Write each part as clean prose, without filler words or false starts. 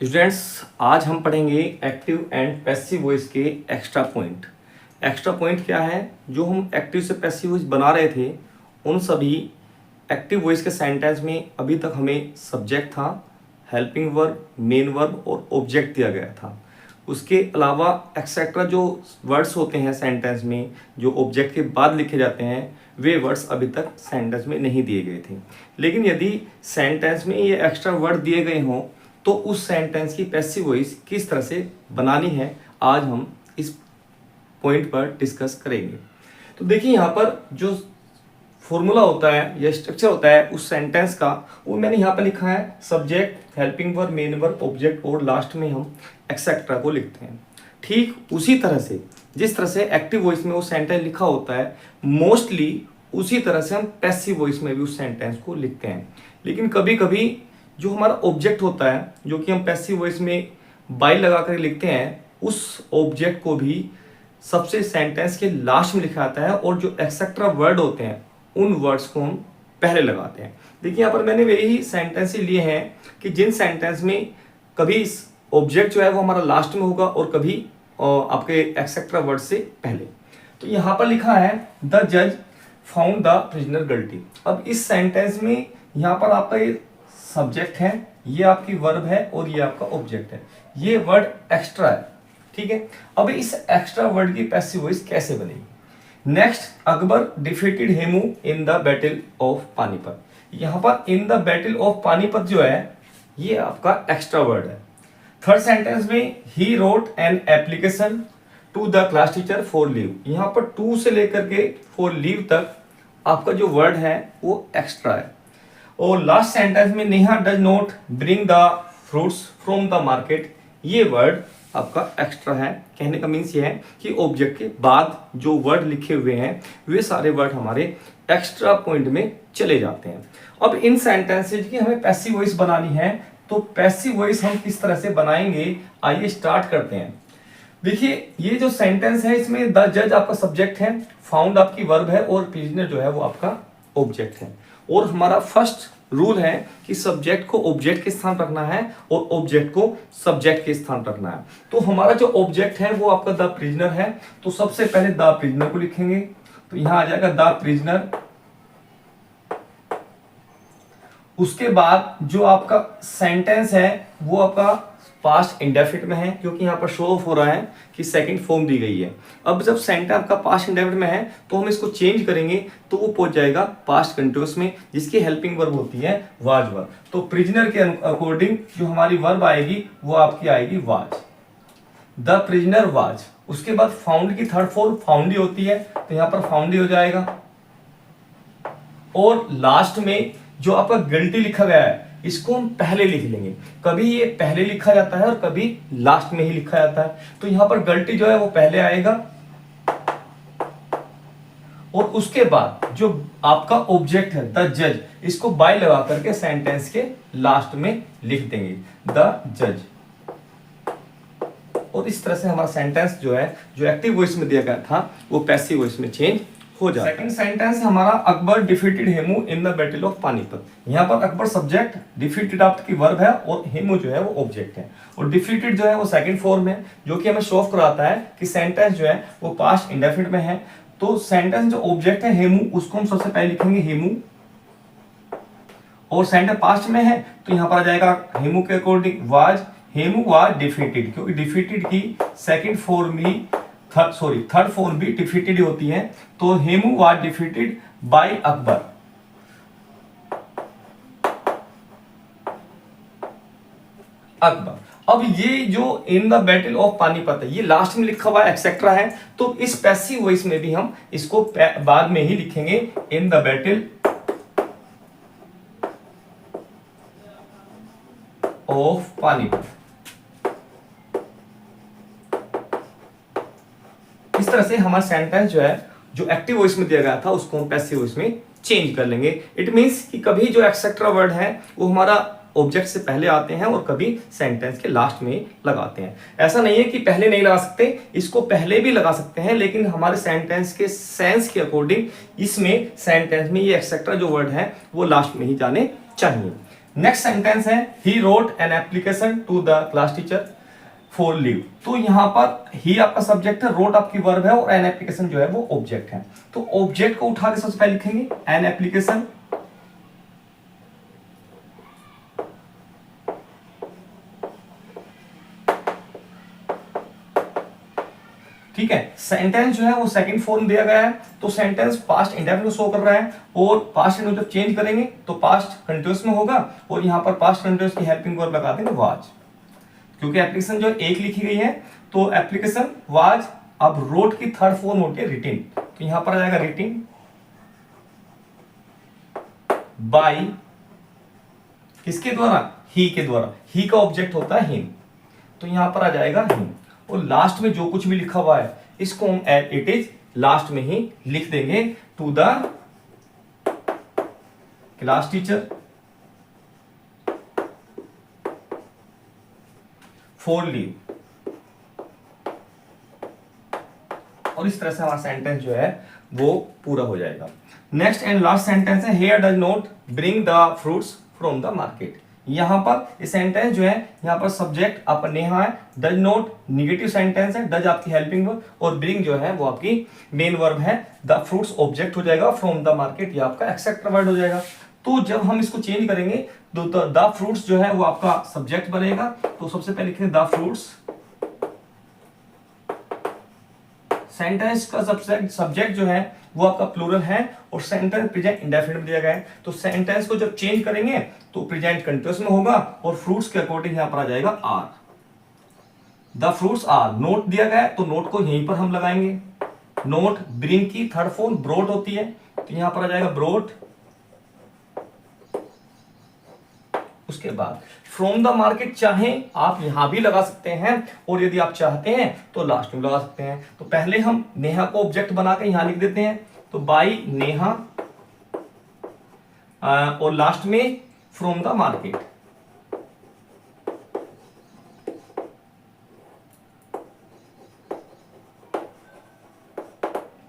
Students, आज हम पढ़ेंगे एक्टिव एंड पैसिव वॉइस के एक्स्ट्रा पॉइंट। एक्स्ट्रा पॉइंट क्या है? जो हम एक्टिव से पैसिव वॉइस बना रहे थे उन सभी एक्टिव वॉइस के सेंटेंस में अभी तक हमें सब्जेक्ट था, हेल्पिंग वर्ब, मेन वर्ब और ऑब्जेक्ट दिया गया था। उसके अलावा एक्सेट्रा जो वर्ड्स होते हैं सेंटेंस में, जो ऑब्जेक्ट के बाद लिखे जाते हैं, वे वर्ड्स अभी तक सेंटेंस में नहीं दिए गए थे। लेकिन यदि सेंटेंस में ये एक्स्ट्रा वर्ड दिए गए हों तो उस सेंटेंस की पैसिव वॉइस किस तरह से बनानी है, आज हम इस पॉइंट पर डिस्कस करेंगे। तो देखिए, यहाँ पर जो फॉर्मूला होता है या स्ट्रक्चर होता है उस सेंटेंस का, वो मैंने यहाँ पर लिखा है subject, helping verb, main verb, object और लास्ट में हम एक्सेट्रा को लिखते हैं। ठीक उसी तरह से जिस तरह से एक्टिव वॉइस में वो सेंटेंस लिखा होता है, मोस्टली उसी तरह से हम पैसिव वॉइस में भी उस सेंटेंस को लिखते हैं। लेकिन कभी कभी जो हमारा ऑब्जेक्ट होता है, जो कि हम पैसिव वॉइस में बाय लगा कर लिखते हैं, उस ऑब्जेक्ट को भी सबसे सेंटेंस के लास्ट में लिखा जाता है और जो एक्सेट्रा वर्ड होते हैं उन वर्ड्स को हम पहले लगाते हैं। देखिए, यहाँ पर मैंने वही सेंटेंस ही लिए हैं कि जिन सेंटेंस में कभी ऑब्जेक्ट जो है वो हमारा लास्ट में होगा और कभी आपके एक्सेट्रा वर्ड से पहले। तो यहाँ पर लिखा है द जज फाउंड द प्रिजनर गिल्टी। अब इस सेंटेंस में यहाँ पर आपका ये सब्जेक्ट है, ये आपकी वर्ब है और ये आपका ऑब्जेक्ट है। ये वर्ड एक्स्ट्रा है, ठीक है। अब इस एक्स्ट्रा वर्ड की पैसिव वॉइस कैसे बनेगी? Next, Akbar defeated Hemu in the battle of Panipat. यहाँ पर in the battle of Panipat जो है ये आपका एक्स्ट्रा वर्ड है। थर्ड सेंटेंस में he wrote an application to the class teacher for leave. यहाँ पर टू से लेकर के फॉर लीव तक आपका जो वर्ड है वो एक्स्ट्रा है। और लास्ट सेंटेंस में Neha does not bring the fruits from the market, ये वर्ड आपका एक्स्ट्रा है। कहने का मीन्स ये है कि ऑब्जेक्ट के बाद जो वर्ड लिखे हुए हैं वे सारे वर्ड हमारे एक्स्ट्रा पॉइंट में चले जाते हैं। अब इन सेंटेंसेज की हमें पैसिव वॉइस बनानी है, तो पैसिव वॉइस हम किस तरह से बनाएंगे, आइए स्टार्ट करते हैं। देखिए, ये जो सेंटेंस है इसमें द जज आपका सब्जेक्ट है, फाउंड आपकी वर्ब है और प्रिजनर जो है वो आपका ऑब्जेक्ट है। और हमारा फर्स्ट रूल है कि सब्जेक्ट को ऑब्जेक्ट के स्थान रखना है और ऑब्जेक्ट को सब्जेक्ट के स्थान रखना है। तो हमारा जो ऑब्जेक्ट है वो आपका द प्रिजनर है, तो सबसे पहले द प्रिजनर को लिखेंगे। तो यहां आ जाएगा द प्रिजनर। उसके बाद जो आपका सेंटेंस है वो आपका पास्ट इंडेफिनिट में है, क्योंकि यहाँ पर शो ऑफ हो रहा है कि सेकंड फॉर्म दी गई है। अब जब सेंटेंस आपका पास्ट इंडेफिनिट में है तो हम इसको चेंज करेंगे तो वो पहुंच जाएगा पास्ट कंटिन्यूअस में, जिसकी हेल्पिंग वर्ब होती है वाज वर्ब। तो प्रिजनर के अकॉर्डिंग जो हमारी वर्ब आएगी वो आपकी आएगी वाज, द प्रिजनर वाज। उसके बाद फाउंड की थर्ड फॉर्म फाउंड ही होती है, तो यहाँ पर फाउंड ही हो जाएगा। और लास्ट में जो आपका गिल्टी लिखा गया है इसको हम पहले लिख लेंगे। कभी ये पहले लिखा जाता है और कभी लास्ट में ही लिखा जाता है। तो यहां पर गिल्टी जो है वो पहले आएगा और उसके बाद जो आपका ऑब्जेक्ट है द जज, इसको बाय लगा करके सेंटेंस के लास्ट में लिख देंगे द जज। और इस तरह से हमारा सेंटेंस जो है, जो एक्टिव वॉइस में दिया गया था, वो पैसिव वॉइस में चेंज हो जाता है। सेकंड सेंटेंस हमारा Akbar defeated Hemu in the battle of Panipat. यहाँ पर अकबर सब्जेक्ट, डिफीटेड आपकी वर्ब है और हेमू जो है वो ऑब्जेक्ट है। और डिफीटेड जो है वो सेकंड फॉर्म है, जो कि हमें शो ऑफ कराता है कि सेंटेंस जो है वो पास्ट इंडेफिनिट में है। तो सेंटेंस जो ऑब्जेक्ट है हेमू, उसको हम सबसे पहले लिखेंगे हेमू। और सेंटेंस पास्ट में है तो यहाँ पर आ जाएगा हेमू के according was, Hemu was defeated, क्योंकि डिफीटेड की सेकंड फॉर्म ही थर्ड फॉर्म भी डिफीटेड होती है। तो Hemu was defeated by Akbar. अब ये जो इन द बैटल ऑफ पानीपत है, ये लास्ट में लिखा हुआ एक्सेट्रा है, तो इस पैसिव वॉइस में भी हम इसको बाद में ही लिखेंगे इन द बैटल ऑफ पानीपत। इस तरह से हमारा सेंटेंस जो है, जो एक्टिव वॉइस में दिया गया था, उसको हम पैसिव वॉइस में चेंज कर लेंगे। इट मींस कि कभी जो एक्सेट्रा वर्ड है वो हमारा ऑब्जेक्ट से पहले आते हैं और कभी सेंटेंस के लास्ट में लगाते हैं। ऐसा नहीं है कि पहले नहीं लगा सकते, इसको पहले भी लगा सकते हैं, लेकिन हमारे सेंटेंस के सेंस के अकॉर्डिंग इसमें सेंटेंस में ये एक्सेट्रा जो वर्ड है वो लास्ट में ही जाने चाहिए। नेक्स्ट सेंटेंस है he wrote an application to the class teacher for leave. तो यहां पर ही आपका सब्जेक्ट है, रोट आपकी वर्ब है और एन एप्लीकेशन जो है वो ऑब्जेक्ट है। तो ऑब्जेक्ट को उठा के सबसे पहले लिखेंगे एन एप्लीकेशन, ठीक है। सेंटेंस जो है वो सेकंड फॉर्म दिया गया है, तो सेंटेंस पास्ट इंडेफिनिट शो कर रहा है और पास्ट इंडेफिनिट जब चेंज करेंगे तो पास्ट कंटिन्यूअस में होगा और यहां पर पास्ट कंटिन्यूअस की हेल्पिंग वर्ब लगा देंगे वाज, क्योंकि एप्लीकेशन जो एक लिखी गई है तो एप्लीकेशन वाज अब रोट की थर्ड फॉर्म होती है रिटिन, तो यहां पर आ जाएगा रिटिन बाय किसके द्वारा, ही के द्वारा, ही का ऑब्जेक्ट होता है हिम, तो यहां पर आ जाएगा हिम और लास्ट में जो कुछ भी लिखा हुआ है इसको हम एज इट इज लास्ट में ही लिख देंगे to the class teacher for leave, और इस तरह से हमारा सेंटेंस जो है वो पूरा हो जाएगा। नेक्स्ट एंड लास्ट सेंटेंस है hair does not bring the fruits from the market. यहां पर इस सेंटेंस जो है यहां पर सब्जेक्ट आपका नेहा है, डज नॉट निगेटिव सेंटेंस है, डज आपकी हेल्पिंग वर्ब और ब्रिंग जो है वो आपकी मेन वर्ब है, द फ्रूट्स ऑब्जेक्ट हो जाएगा, फ्रॉम द मार्केट ये आपका एक्सेट्रा वर्ड हो जाएगा। तो जब हम इसको चेंज करेंगे तो द फ्रूट्स जो है वो आपका सब्जेक्ट बनेगा, तो सबसे पहले लिखेंगे द फ्रूट्स, सेंटेंस का सब्जेक्ट जो है वो आपका प्लूरल है और सेंटेंस प्रेजेंट इंडेफिनिट दिया गया है, तो सेंटेंस को जब चेंज करेंगे तो प्रेजेंट कंटिन्यूअस में होगा और फ्रूट्स के अकॉर्डिंग यहां पर आ जाएगा are, the fruits are. Not दिया गया है तो नोट को यहीं पर हम लगाएंगे, नोट ब्रिंग की थर्ड फॉर्म ब्रोट होती है, तो यहां पर आ जाएगा ब्रोट, उसके बाद फ्रॉम द मार्केट चाहे आप यहां भी लगा सकते हैं और यदि आप चाहते हैं तो लास्ट में लगा सकते हैं। तो पहले हम नेहा को ऑब्जेक्ट बना के यहां लिख देते हैं, तो बाय नेहा और लास्ट में फ्रॉम द मार्केट।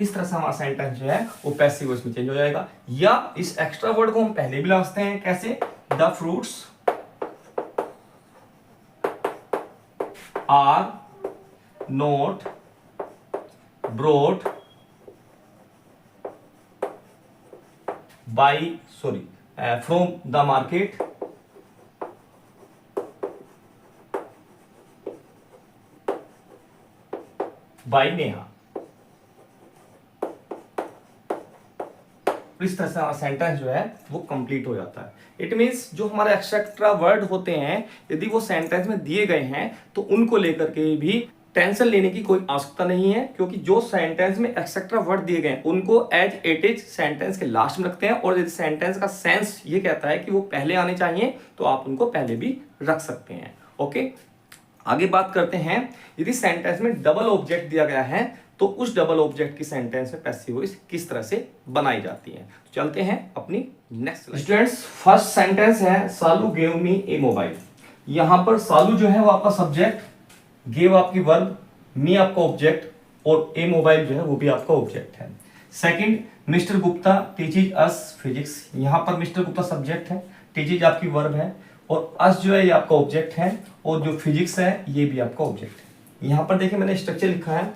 इस तरह से हमारा सेंटेंस जो है वो पैसिव वॉइस में चेंज हो जाएगा, या इस एक्स्ट्रा वर्ड को हम पहले भी लगा सकते हैं, कैसे, the fruits are not brought by from the market by Neha. इस तरह से हमारा सेंटेंस जो है वो कंप्लीट हो जाता है। इट मींस जो हमारे एक्स्ट्रा वर्ड होते हैं यदि वो सेंटेंस में दिए गए हैं तो उनको लेकर के भी टेंशन लेने की कोई आवश्यकता नहीं है, क्योंकि जो सेंटेंस में एक्स्ट्रा वर्ड दिए गए हैं उनको एज इट इज सेंटेंस के लास्ट में रखते हैं, और यदि सेंटेंस का सेंस ये कहता है कि वो पहले आने चाहिए तो आप उनको पहले भी रख सकते हैं। ओके, आगे बात करते हैं, यदि सेंटेंस में डबल ऑब्जेक्ट दिया गया है तो उस डबल ऑब्जेक्ट की सेंटेंस में पैसिव वॉइस किस तरह से बनाई जाती है। तो चलते हैं अपनी नेक्स्ट स्टूडेंट्स। फर्स्ट सेंटेंस है सालू गेव मी ए मोबाइल। यहां पर सालू जो है वो आपका सब्जेक्ट, गेव आपकी वर्ब, मी आपका ऑब्जेक्ट और ए मोबाइल जो है वो भी आपका ऑब्जेक्ट है। सेकंड, मिस्टर गुप्ता टीचेज अस फिजिक्स। यहां पर मिस्टर गुप्ता सब्जेक्ट है, टीचेज आपकी वर्ब है और अस जो है ये आपका ऑब्जेक्ट है और जो फिजिक्स है ये भी आपका ऑब्जेक्ट है। यहां पर देखिए मैंने स्ट्रक्चर लिखा है,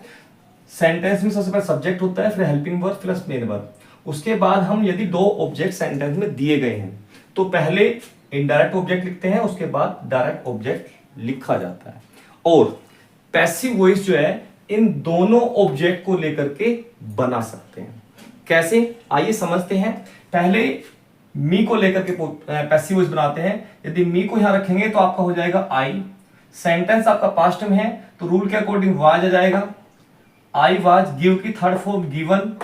सेंटेंस में सबसे पहले सब्जेक्ट होता है, फिर helping verb plus main verb. उसके बाद हम यदि दो ऑब्जेक्ट सेंटेंस में दिए गए हैं तो पहले इनडायरेक्ट ऑब्जेक्ट लिखते हैं, उसके बाद डायरेक्ट ऑब्जेक्ट लिखा जाता है। और पैसिव वॉइस जो है इन दोनों ऑब्जेक्ट को लेकर के बना सकते हैं। कैसे, आइए समझते हैं। पहले मी को लेकर के पैसिव वॉइस बनाते हैं। यदि मी को यहां रखेंगे तो आपका हो जाएगा आई, सेंटेंस आपका पास्ट में है तो रूल के अकॉर्डिंग वाज आ जाएगा, आई वाज, गिव की थर्ड फॉर्म गिवन।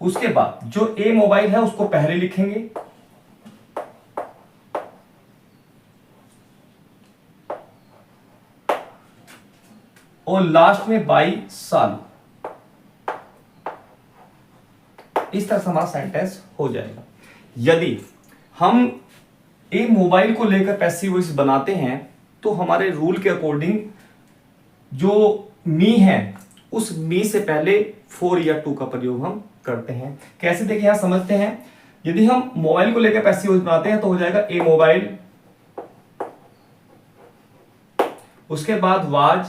उसके बाद जो ए मोबाइल है उसको पहले लिखेंगे, और लास्ट में बाई साल। इस तरह से हमारा सेंटेंस हो जाएगा। यदि हम ए मोबाइल को लेकर पैसिव वॉइस बनाते हैं तो हमारे रूल के अकॉर्डिंग जो मी है उस मी से पहले फोर या टू का प्रयोग हम करते हैं। कैसे, देखिए यहां समझते हैं। यदि हम मोबाइल को लेकर पैसिव वॉइस बनाते हैं तो हो जाएगा ए मोबाइल, उसके बाद was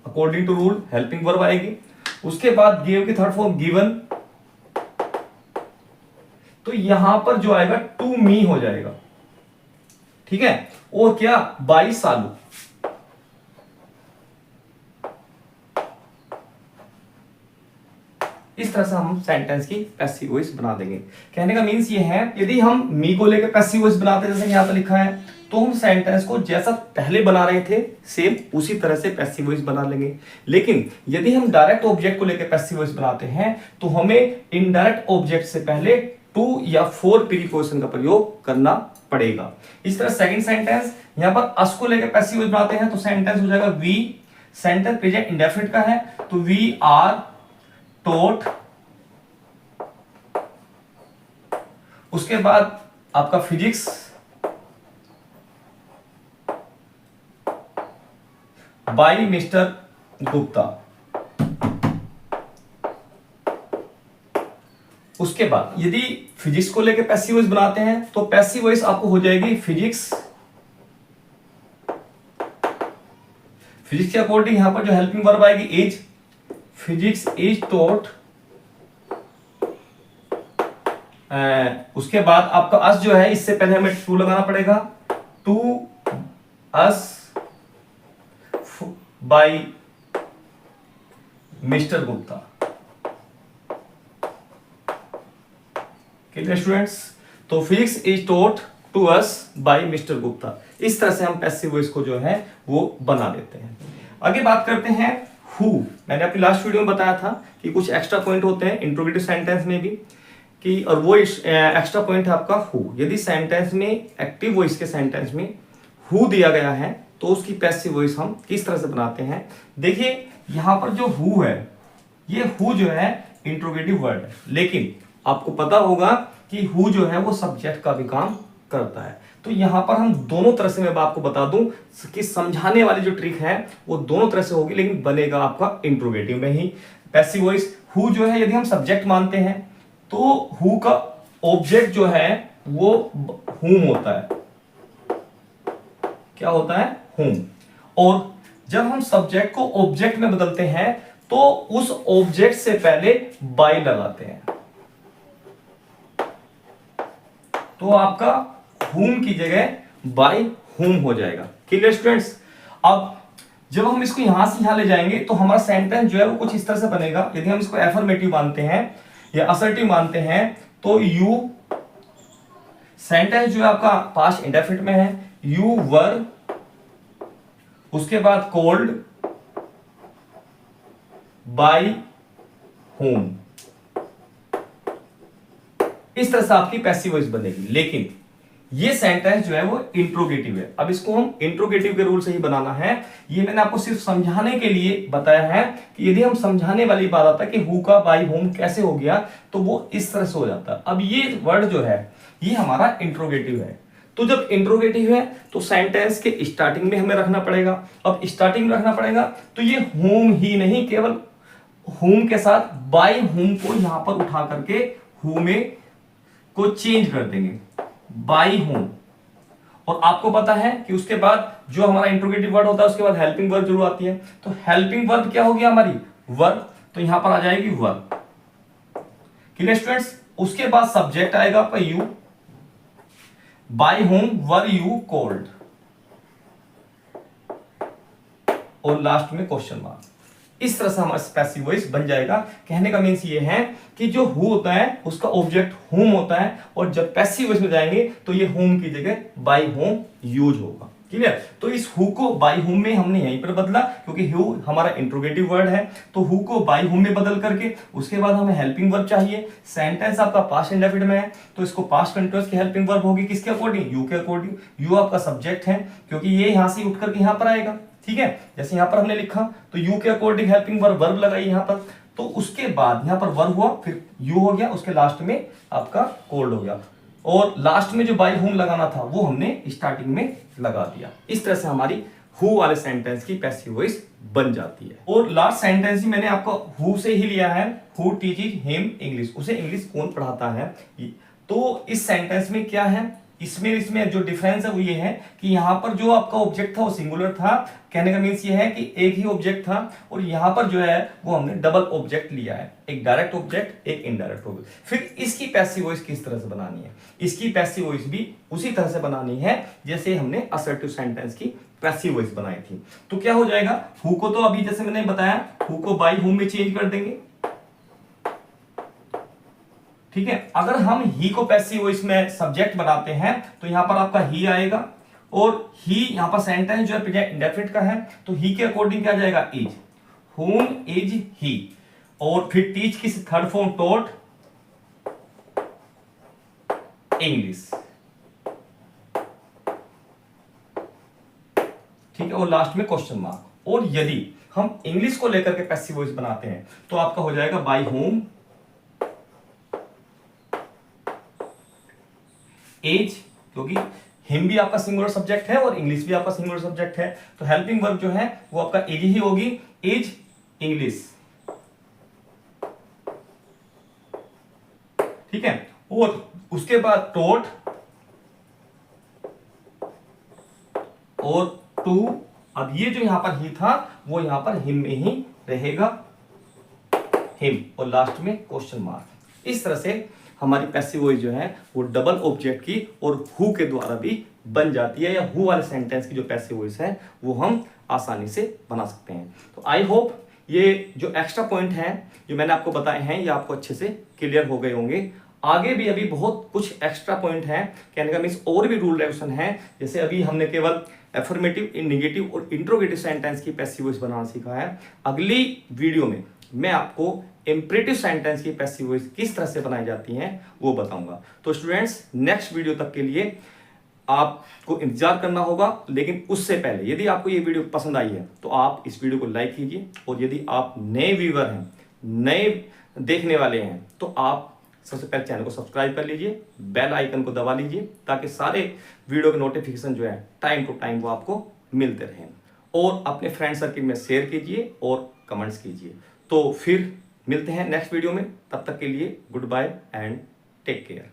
according to rule helping verb आएगी, उसके बाद गिव की थर्ड फॉर्म गिवन, तो यहां पर जो आएगा टू मी हो जाएगा, ठीक है। और क्या, बाई सालू, इस तरह से हम सेंटेंस की पैसिव वॉइस बना देंगे। कहने का मीन्स ये है, यदि हम मी को लेकर पैसिव वॉइस बनाते हैं जैसे यहां पर लिखा है, तो हम सेंटेंस को जैसा पहले बना रहे थे सेम उसी तरह से पैसिव वॉइस बना लेंगे। लेकिन यदि हम डायरेक्ट ऑब्जेक्ट को लेकर पैसिव वॉइस बनाते हैं तो हमें इनडायरेक्ट ऑब्जेक्ट से पहले टू या फोर प्रीपोजिशन का प्रयोग करना पड़ेगा। इस तरह सेकंड सेंटेंस यहां पर अस को लेकर पैसिव वॉइस बनाते हैं तो सेंटेंस हो जाएगा वी, सेंटेंस प्रेजेंट इंडेफिनिट का है तो वी आर टोट, उसके बाद आपका फिजिक्स, बाय मिस्टर गुप्ता, उसके बाद यदि फिजिक्स को लेकर पैसिव वॉइस बनाते हैं तो पैसिव वॉइस आपको हो जाएगी फिजिक्स, फिजिक्स के अकॉर्डिंग यहां पर जो हेल्पिंग वर्ब आएगी इज, फिजिक्स इज टॉट, उसके बाद आपका अस जो है इससे पहले हमें टू लगाना पड़ेगा, to us by Mister Gupta. Clear students, तो physics is taught to us by Mister Gupta. इस तरह से हम पैसिव वॉइस को जो है वो बना देते हैं। आगे बात करते हैं हु। मैंने अपनी लास्ट वीडियो में बताया था कि कुछ एक्स्ट्रा पॉइंट होते हैं इंट्रोगेटिव सेंटेंस में भी, कि और वो एक्स्ट्रा पॉइंट है आपका हु। यदि सेंटेंस में एक्टिव वॉइस के सेंटेंस में हु दिया गया है तो उसकी पैसिव वॉइस हम किस तरह से बनाते हैं। देखिए यहां पर जो हु है, ये हु जो है इंट्रोगेटिव वर्ड है, लेकिन आपको पता होगा कि हु जो है वो सब्जेक्ट का भी काम करता है। तो यहां पर हम दोनों तरह से, मैं आपको बता दूं कि समझाने वाली जो ट्रिक है वो दोनों तरह से होगी, लेकिन बनेगा आपका इंट्रोगेटिव में ही पैसिव वॉइस। हु जो है यदि हम सब्जेक्ट मानते हैं तो हु का ऑब्जेक्ट जो है वो हुम होता है। क्या होता है? हुम। और जब हम सब्जेक्ट को ऑब्जेक्ट में बदलते हैं तो उस ऑब्जेक्ट से पहले बाय लगाते हैं, तो आपका हुम की जगह बाय हुम हो जाएगा। Clear students? अब जब हम इसको यहां से यहां ले जाएंगे तो हमारा सेंटेंस जो है वो कुछ इस तरह से बनेगा। यदि हम इसको एफर्मेटिव मानते हैं या असर्टिव मानते हैं तो यू, सेंटेंस जो है आपका पास्ट इंडेफिनिट में है, यू वर, उसके बाद कोल्ड बाय होम, इस तरह से आपकी पैसिव वॉइस बनेगी। लेकिन ये सेंटेंस जो है वो इंट्रोगेटिव है। अब इसको हम इंट्रोगेटिव के रूल से ही बनाना है। ये मैंने आपको सिर्फ समझाने के लिए बताया है कि यदि हम समझाने वाली बात आता है कि हु का बाय होम कैसे हो गया तो वो इस तरह से हो जाता है। अब ये वर्ड जो है ये हमारा इंट्रोगेटिव है, तो जब इंट्रोगेटिव है तो सेंटेंस के स्टार्टिंग में हमें रखना पड़ेगा। अब स्टार्टिंग में रखना पड़ेगा तो ये होम ही नहीं, केवल होम के साथ बाय होम को यहां पर उठा करके हु में को चेंज कर देंगे, बाय होम। और आपको पता है कि उसके बाद जो हमारा इंट्रोगेटिव वर्ड होता है उसके बाद हेल्पिंग वर्ब जरूर आती है। तो हेल्पिंग वर्ब क्या होगी हमारी? वर्ब, तो यहां पर आ जाएगी वर्ब। Clear students? उसके बाद सब्जेक्ट आएगा आपका you, by whom were you called, और लास्ट में क्वेश्चन मार्क। इस तरह से हमारा पैसिव वॉइस बन जाएगा। कहने का मीन्स ये है कि जो हु होता है उसका ऑब्जेक्ट होम होता है, और जब पैसिव वॉइस में जाएंगे तो ये होम की जगह बाय होम यूज होगा। क्लियर? तो इस हु को बाय होम में हमने यहीं पर बदला, क्योंकि हु हमारा इंट्रोगेटिव वर्ड है। तो हु को बाय होम में बदल करके उसके बाद हमें हेल्पिंग वर्ब चाहिए। सेंटेंस आपका पास्ट इंडेफिनिट में है तो इसको पास्ट कंटीन्यूअस की हेल्पिंग वर्ब होगी किसके अकॉर्डिंग? यू के अकॉर्डिंग। यू आपका सब्जेक्ट है क्योंकि ये यहां से उठ करके यहां पर आएगा। ठीक है, जैसे यहां पर हमने लिखा तो यू के अकॉर्डिंग हेल्पिंग वर्ब वर्ब लगाई यहां पर, तो उसके बाद यहां पर वर्ब हुआ, फिर यू हो गया, उसके लास्ट में आपका कोल्ड हो गया, और लास्ट में जो बाय होम लगाना था वो हमने स्टार्टिंग में लगा दिया। इस तरह से हमारी हु वाले सेंटेंस की पैसिव वॉइस बन जाती है। और लास्ट सेंटेंस ही मैंने आपको हु से ही लिया है। हु टीचेस हिम इंग्लिश, उसे इंग्लिश कौन पढ़ाता है, तो इस सेंटेंस में क्या है, इसमें जो डिफरेंस है वो ये है कि यहाँ पर जो आपका ऑब्जेक्ट था वो सिंगुलर था। कहने का मीन्स ये है कि एक ही ऑब्जेक्ट था, और यहाँ पर जो है वो हमने डबल ऑब्जेक्ट लिया है, एक डायरेक्ट ऑब्जेक्ट एक इनडायरेक्ट ऑब्जेक्ट। फिर इसकी पैसिव वॉइस किस तरह से बनानी है, इसकी पैसिव वॉइस भी उसी तरह से बनानी है जैसे हमने असर्टिव सेंटेंस की पैसिव वॉइस बनाई थी। तो क्या हो जाएगा, हु को तो अभी जैसे मैंने बताया हु को बाई हुम में चेंज कर देंगे, ठीक है। अगर हम ही को पैसिव वॉइस में सब्जेक्ट बनाते हैं तो यहां पर आपका ही आएगा, और ही यहां पर सेंटेंस जो है इंडेफिनिट का है, तो ही के अकॉर्डिंग क्या जाएगा, इज, हुम इज ही। और फिर टीच की थर्ड फॉर्म टॉट इंग्लिश, ठीक है, और लास्ट में क्वेश्चन मार्क। और यदि हम इंग्लिश को लेकर के पैसिव वॉइस बनाते हैं तो आपका हो जाएगा बाय होम एज, क्योंकि हिम भी आपका सिंगुलर सब्जेक्ट है और इंग्लिश भी आपका सिंगुलर सब्जेक्ट है, तो हेल्पिंग वर्ब जो है वो आपका एज ही होगी, एज इंग्लिश, ठीक है। और उसके बाद टोट और टू, अब ये जो यहां पर ही था वो यहां पर हिम में ही रहेगा, हिम, और लास्ट में क्वेश्चन मार्क। इस तरह से हमारी पैसिव वॉइस जो है वो डबल ऑब्जेक्ट की और हु के द्वारा भी बन जाती है, या हु वाले सेंटेंस की जो पैसिव वॉइस है वो हम आसानी से बना सकते हैं। तो आई होप ये जो एक्स्ट्रा पॉइंट हैं जो मैंने आपको बताए हैं ये आपको अच्छे से क्लियर हो गए होंगे। आगे भी अभी बहुत कुछ एक्स्ट्रा पॉइंट हैं, कहने का मीन्स और भी रूल रेगुलेशन है। जैसे अभी हमने केवल एफर्मेटिव, नेगेटिव और इंट्रोगेटिव सेंटेंस की पैसिव वॉइस बनाना सीखा है। अगली वीडियो में मैं आपको इंपरेटिव सेंटेंस की पैसिव वॉइस किस तरह से बनाई जाती हैं वो बताऊंगा। तो स्टूडेंट्स, नेक्स्ट वीडियो तक के लिए आपको इंतजार करना होगा, लेकिन उससे पहले यदि आपको ये वीडियो पसंद आई है तो आप इस वीडियो को लाइक कीजिए, और यदि आप नए व्यूअर हैं, नए देखने वाले हैं, तो आप सबसे पहले चैनल को सब्सक्राइब कर लीजिए, बेल आइकन को दबा लीजिए, ताकि सारे वीडियो के नोटिफिकेशन जो है टाइम टू टाइम वो आपको मिलते रहें। और अपने फ्रेंड सर्किल में शेयर कीजिए और कमेंट्स कीजिए। तो फिर मिलते हैं नेक्स्ट वीडियो में, तब तक के लिए goodbye and take care.